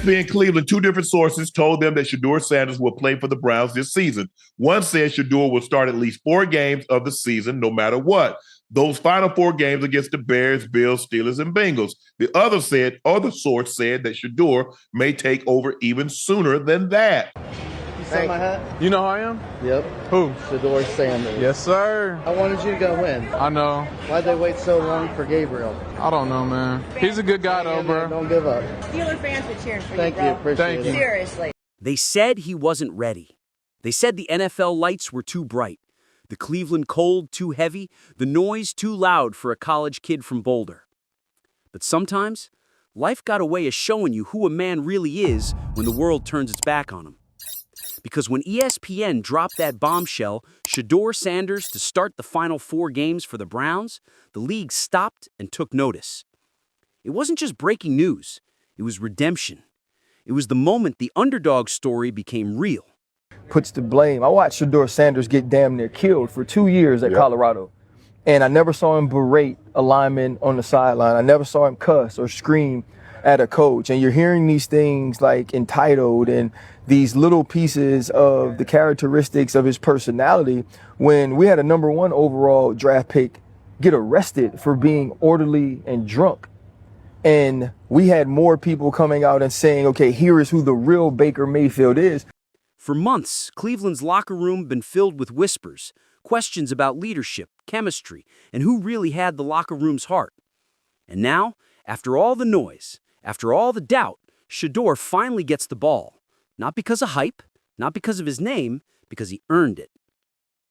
ESPN Cleveland, two different sources told them that Shedeur Sanders will play for the Browns this season. One said Shedeur will start at least 4 games of the season, no matter what. Those final 4 games against the Bears, Bills, Steelers, and Bengals. The other source said that Shedeur may take over even sooner than that. You saw my hat? You know who I am? Yep. Who? Shedeur Sanders. Yes, sir. I wanted you to go win. I know. Why'd they wait so long for Gabriel? I don't know, man. He's a good guy, though, bro. Don't give up. Steeler fans were cheering for you, Thank you. Appreciate it. Seriously. They said he wasn't ready. They said the NFL lights were too bright, the Cleveland cold too heavy, the noise too loud for a college kid from Boulder. But sometimes, life got a way of showing you who a man really is when the world turns its back on him. Because when ESPN dropped that bombshell, Shedeur Sanders to start the final 4 games for the Browns, the league stopped and took notice. It wasn't just breaking news, it was redemption. It was the moment the underdog story became real. Puts the blame. I watched Shedeur Sanders get damn near killed for 2 years at Colorado. And I never saw him berate a lineman on the sideline. I never saw him cuss or scream at a coach. And you're hearing these things like entitled and these little pieces of the characteristics of his personality when we had a #1 overall draft pick get arrested for being orderly and drunk. And we had more people coming out and saying, okay, here is who the real Baker Mayfield is. For months, Cleveland's locker room been filled with whispers, questions about leadership, chemistry, and who really had the locker room's heart. And now, after all the noise, after all the doubt, Shedeur finally gets the ball. Not because of hype, not because of his name, because he earned it.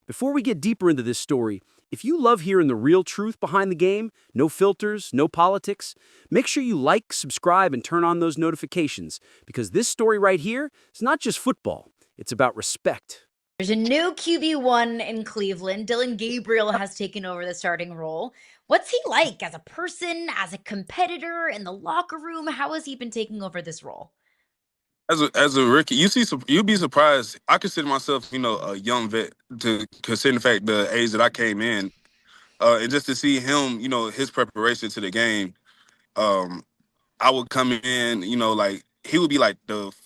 Before we get deeper into this story, if you love hearing the real truth behind the game, no filters, no politics, make sure you like, subscribe, and turn on those notifications, because this story right here is not just football, it's about respect. There's a new QB1 in Cleveland. Dylan Gabriel has taken over the starting role. What's he like as a person, as a competitor, in the locker room? How has he been taking over this role? As a rookie, you'd be surprised. I consider myself, a young vet, to consider the fact the age that I came in, and just to see him, his preparation to the game. I would come in, like he would be like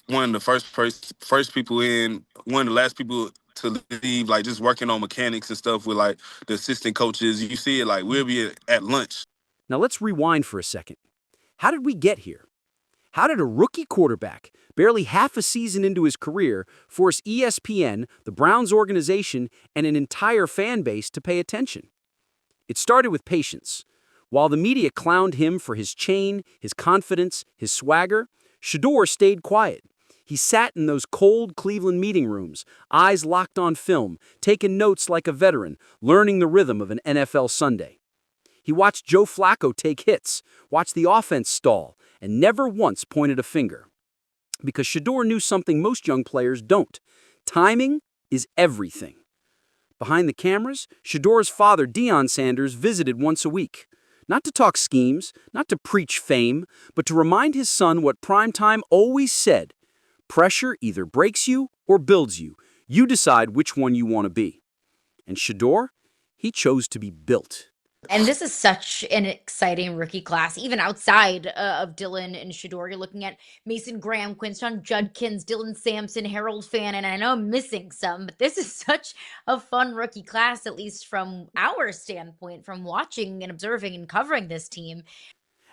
one of the first people in, one of the last people to leave, like just working on mechanics and stuff with like the assistant coaches. You see it like we'll be at lunch. Now let's rewind for a second. How did we get here? How did a rookie quarterback, barely half a season into his career, force ESPN, the Browns organization, and an entire fan base to pay attention? It started with patience. While the media clowned him for his chain, his confidence, his swagger, Shedeur stayed quiet. He sat in those cold Cleveland meeting rooms, eyes locked on film, taking notes like a veteran, learning the rhythm of an NFL Sunday. He watched Joe Flacco take hits, watched the offense stall, and never once pointed a finger. Because Shedeur knew something most young players don't. Timing is everything. Behind the cameras, Shedeur's father, Deion Sanders, visited once a week. Not to talk schemes, not to preach fame, but to remind his son what primetime always said. Pressure either breaks you or builds you. You decide which one you want to be. And Shedeur, he chose to be built. And this is such an exciting rookie class, even outside of Dylan and Shedeur. You're looking at Mason Graham, Quinton Judkins, Dylan Sampson, Harold Fan, and I know I'm missing some, but this is such a fun rookie class, at least from our standpoint, from watching and observing and covering this team.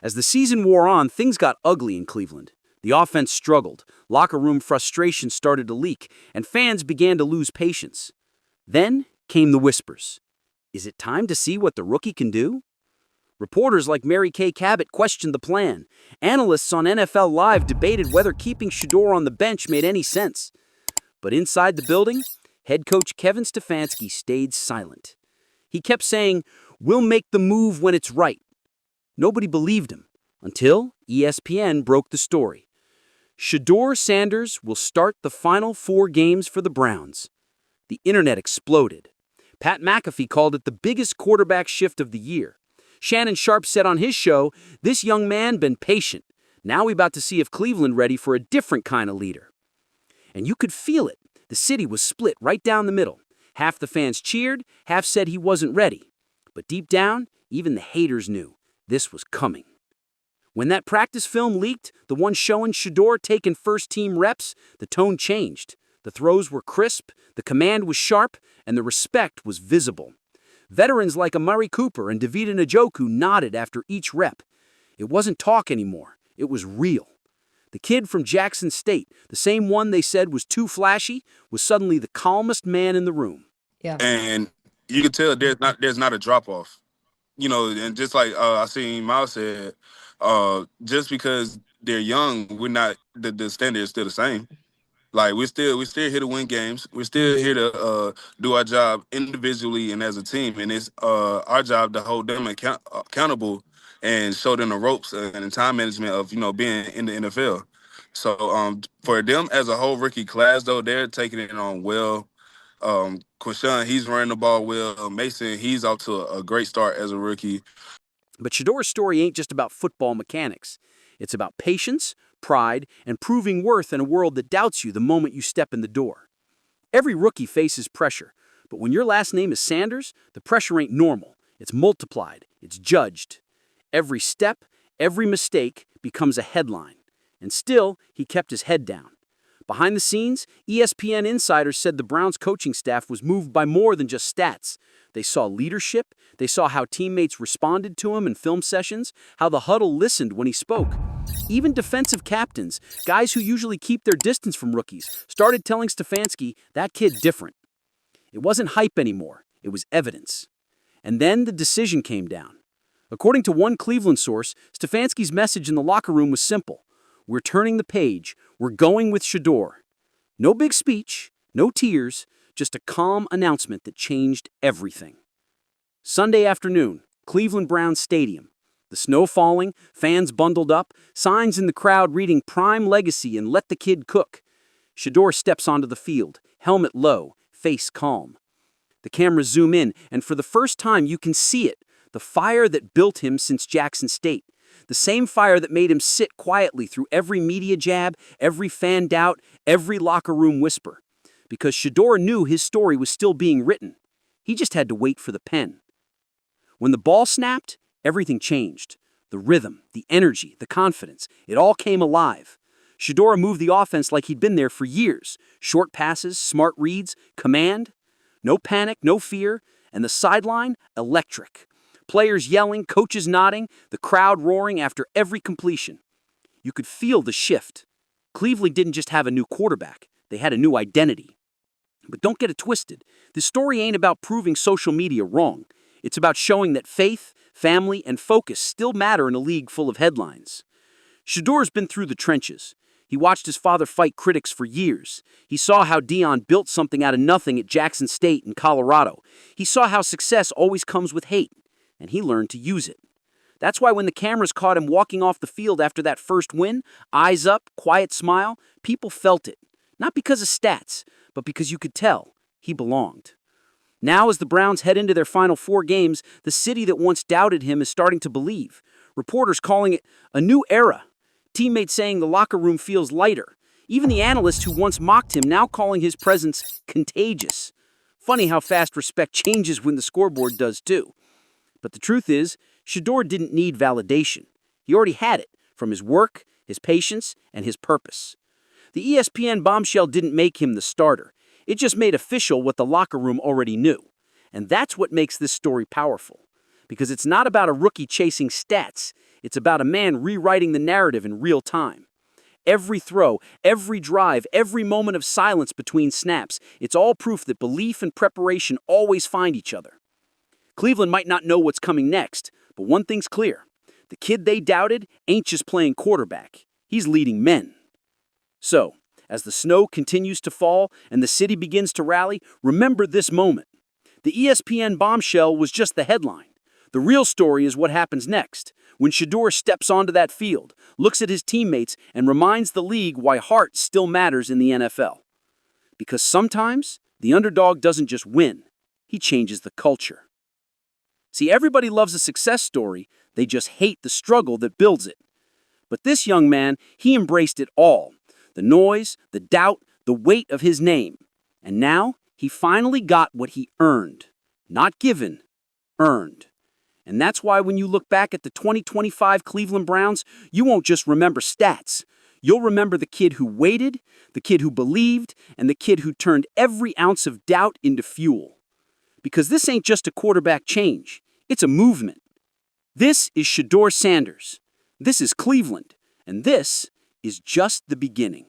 As the season wore on, things got ugly in Cleveland. The offense struggled, locker room frustration started to leak, and fans began to lose patience. Then came the whispers. Is it time to see what the rookie can do? Reporters like Mary Kay Cabot questioned the plan. Analysts on NFL Live debated whether keeping Shedeur on the bench made any sense. But inside the building, head coach Kevin Stefanski stayed silent. He kept saying, "We'll make the move when it's right." Nobody believed him until ESPN broke the story. Shedeur Sanders will start the final 4 games for the Browns. The internet exploded. Pat McAfee called it the biggest quarterback shift of the year. Shannon Sharpe said on his show, "This young man been patient. Now we about to see if Cleveland ready for a different kind of leader." And you could feel it. The city was split right down the middle. Half the fans cheered, half said he wasn't ready. But deep down, even the haters knew this was coming. When that practice film leaked, the one showing Shedeur taking first-team reps, the tone changed. The throws were crisp, the command was sharp, and the respect was visible. Veterans like Amari Cooper and David Njoku nodded after each rep. It wasn't talk anymore. It was real. The kid from Jackson State, the same one they said was too flashy, was suddenly the calmest man in the room. Yeah. And you can tell there's not a drop off. And just like I seen Miles said, just because they're young, we're not the standard is still the same. Like we're still here to win games. We're still here to do our job individually and as a team, and it's our job to hold them accountable and show them the ropes and the time management of being in the NFL. So for them as a whole rookie class, though, they're taking it on well. Quashawn, he's running the ball well. Mason, he's off to a great start as a rookie. But Shedeur's story ain't just about football mechanics. It's about patience, pride, and proving worth in a world that doubts you the moment you step in the door. Every rookie faces pressure, but when your last name is Sanders, the pressure ain't normal. It's multiplied. It's judged. Every step, every mistake becomes a headline. And still, he kept his head down. Behind the scenes, ESPN insiders said the Browns coaching staff was moved by more than just stats. They saw leadership, they saw how teammates responded to him in film sessions, how the huddle listened when he spoke. Even defensive captains, guys who usually keep their distance from rookies, started telling Stefanski that kid different. It wasn't hype anymore, it was evidence. And then the decision came down. According to one Cleveland source, Stefanski's message in the locker room was simple. We're turning the page. We're going with Shedeur. No big speech, no tears, just a calm announcement that changed everything. Sunday afternoon, Cleveland Browns Stadium. The snow falling, fans bundled up, signs in the crowd reading Prime Legacy and Let the Kid Cook. Shedeur steps onto the field, helmet low, face calm. The cameras zoom in, and for the first time you can see it, the fire that built him since Jackson State. The same fire that made him sit quietly through every media jab, every fan doubt, every locker room whisper. Because Shedeur knew his story was still being written. He just had to wait for the pen. When the ball snapped, everything changed. The rhythm, the energy, the confidence, it all came alive. Shedeur moved the offense like he'd been there for years. Short passes, smart reads, command. No panic, no fear. And the sideline, electric. Players yelling, coaches nodding, the crowd roaring after every completion. You could feel the shift. Cleveland didn't just have a new quarterback, they had a new identity. But don't get it twisted. This story ain't about proving social media wrong. It's about showing that faith, family, and focus still matter in a league full of headlines. Shedeur's been through the trenches. He watched his father fight critics for years. He saw how Deion built something out of nothing at Jackson State in Colorado. He saw how success always comes with hate. And he learned to use it. That's why when the cameras caught him walking off the field after that first win, eyes up, quiet smile, people felt it. Not because of stats, but because you could tell he belonged. Now, as the Browns head into their final 4 games, the city that once doubted him is starting to believe. Reporters calling it a new era. Teammates saying the locker room feels lighter. Even the analysts who once mocked him now calling his presence contagious. Funny how fast respect changes when the scoreboard does too. But the truth is, Shedeur didn't need validation. He already had it from his work, his patience, and his purpose. The ESPN bombshell didn't make him the starter. It just made official what the locker room already knew. And that's what makes this story powerful. Because it's not about a rookie chasing stats. It's about a man rewriting the narrative in real time. Every throw, every drive, every moment of silence between snaps, it's all proof that belief and preparation always find each other. Cleveland might not know what's coming next, but one thing's clear. The kid they doubted ain't just playing quarterback. He's leading men. So, as the snow continues to fall and the city begins to rally, remember this moment. The ESPN bombshell was just the headline. The real story is what happens next, when Shedeur steps onto that field, looks at his teammates, and reminds the league why heart still matters in the NFL. Because sometimes, the underdog doesn't just win, he changes the culture. See, everybody loves a success story, they just hate the struggle that builds it. But this young man, he embraced it all. The noise, the doubt, the weight of his name. And now, he finally got what he earned. Not given, earned. And that's why when you look back at the 2025 Cleveland Browns, you won't just remember stats. You'll remember the kid who waited, the kid who believed, and the kid who turned every ounce of doubt into fuel. Because this ain't just a quarterback change, it's a movement. This is Shedeur Sanders. This is Cleveland. And this is just the beginning.